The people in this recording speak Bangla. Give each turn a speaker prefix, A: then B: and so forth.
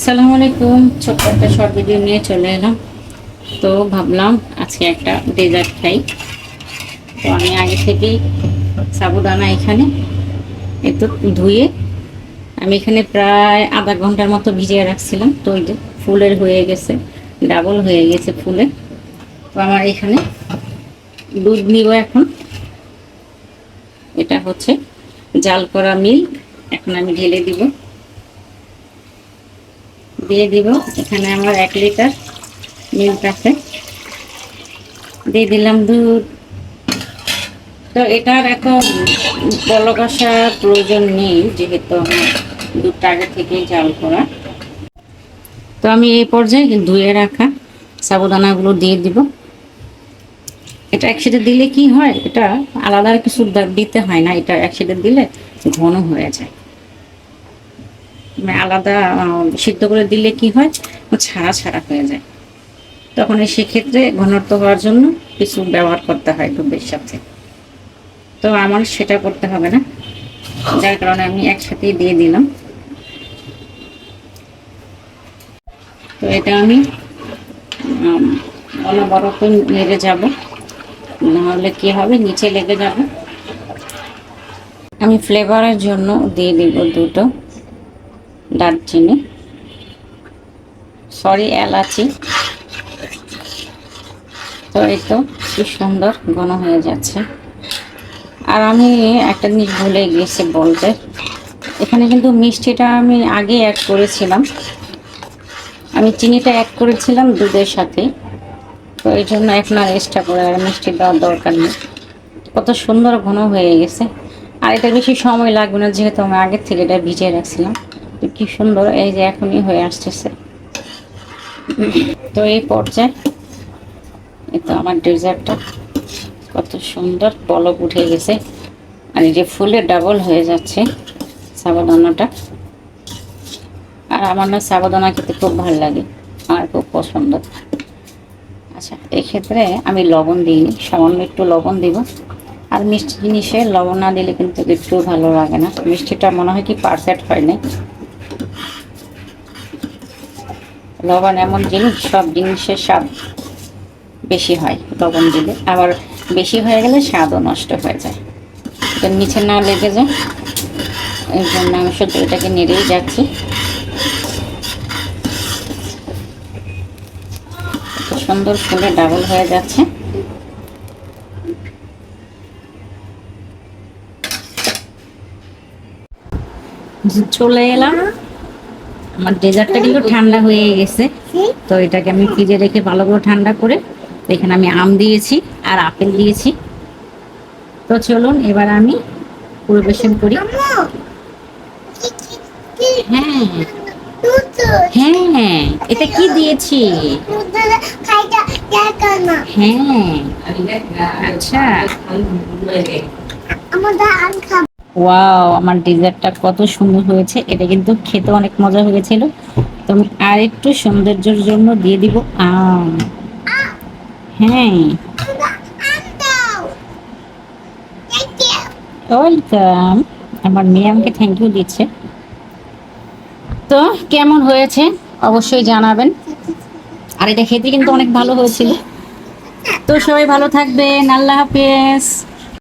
A: আসসালামু আলাইকুম। ছোট্ট একটা শর্ট ভিডিও নিয়ে চলে এলাম। তো ভাবলাম আজকে একটা ডেজার্ট খাই। তো আমি আগে থেকেই সাবুদানা এখানে একটু ধুয়ে আমি এখানে প্রায় আধা ঘন্টার মতো ভিজিয়ে রাখছিলাম। তো ওই যে ফুলের হয়ে গেছে, ডাবল হয়ে গেছে ফুলে। তো আমার এখানে দুধ নিব এখন। এটা হচ্ছে জাল করা মিল্ক। এখন আমি ঢেলে দিয়ে দিব। এখানে আমার 1 লিটার মিল্ক আছে, দিয়ে দিলাম দুধ। তো এটার এত বলক আসার প্রয়োজন নেই, যেহেতু আমার দুধটা আগে থেকেই জাল করা। তো আমি এই পর্যায়ে ধুয়ে রাখা সাবুদানাগুলো দিয়ে দিব। এটা একসাথে দিলে কি হয়, এটা আলাদা কিছু দিতে হয় না, এটা একসাথে দিলে ঘন হয়ে যায়। মানে আলাদা সিদ্ধ করে দিলে কি হয়, ছাড়া ছাড়া হয়ে যায়। তখন সেক্ষেত্রে ঘনত্ব হওয়ার জন্য কিছু ব্যবহার করতে হয় দুধের সাথে। তো আমার সেটা করতে হবে না, যার কারণে আমি একসাথেই দিয়ে দিলাম। তো এটা আমি অনবরত নেড়ে যাব, নাহলে কি হবে, নিচে লেগে যাবে। আমি ফ্লেভারের জন্য দিয়ে দিব 2টো দারচিনি, এলাচি। তো এই তো কি সুন্দর ঘন হয়ে যাচ্ছে। আর আমি একটা জিনিস ভুলে গিয়েছি বলতে, এখানে কিন্তু মিষ্টিটা আমি আগে অ্যাড করেছিলাম। আমি চিনিটা অ্যাড করেছিলাম দুধের সাথে। তো এই জন্য এখন আর এক্সট্রা করে আর মিষ্টি দেওয়ার দরকার নেই। কত সুন্দর ঘন হয়ে গেছে। আর এটা বেশি সময় লাগবে না, যেহেতু আমি আগের থেকে এটা ভিজিয়ে রাখছিলাম। তো কি সুন্দর, এই যে এখনই হয়ে আসতেছে। তো এই পর্যায়ে এই তো আমার ডেজার্টটা কত সুন্দর বলক উঠে গেছে। আর এই যে ফুলে ডাবল হয়ে যাচ্ছে সাবুদানাটা। আর আমার না সাবুদানা খেতে খুব ভালো লাগে, আমার খুব পছন্দ। আচ্ছা, এক্ষেত্রে আমি লবণ দিইনি, সামান্য একটু লবণ দিব। আর মিষ্টি জিনিসে লবণ না দিলে কিন্তু একটু ভালো লাগে না, মিষ্টিটা মনে হয় কি পারফেক্ট হয় না। লবণ এমন জিনিস, সব জিনিসের স্বাদ বেশি হয় লবণ দিলে, আবার বেশি হয়ে গেলে স্বাদও নষ্ট হয়ে যায়, তো নিচে না লেগে যায়। এই জন্য আমি শুধু এটাকে নেড়েই যাচ্ছি। সুন্দর ফুলে ডাবল হয়ে যাচ্ছে। চলে এলাম, আমার ডেজার্টটা কিন্তু ঠান্ডা হয়ে গেছে। তো এটাকে আমি ফ্রিজে রেখে ভালো করে ঠান্ডা করে, এখানে আমি আম দিয়েছি আর আপেল দিয়েছি। তো চলুন এবার আমি পরিবেশন করি। হ্যাঁ হ্যাঁ, এটা কি দিয়েছি? হ্যাঁ, আচ্ছা। ওয়াও, আমার ডেজার্টটা কত সুন্দর হয়েছে। এটা কিন্তু খেতে অনেক মজা হয়েছিল। তো আমি আর একটু সৌন্দর্যের জন্য দিয়ে দিব আম। হ্যাঁ, ওয়েলকাম। আমার মেয়ে আমাকে থ্যাংক ইউ দিচ্ছে। তো কেমন হয়েছে অবশ্যই জানাবেন। আর এটা খেতে কিন্তু অনেক ভালো হয়েছিল। তো সবাই ভালো থাকবেন, আল্লাহ হাফেজ।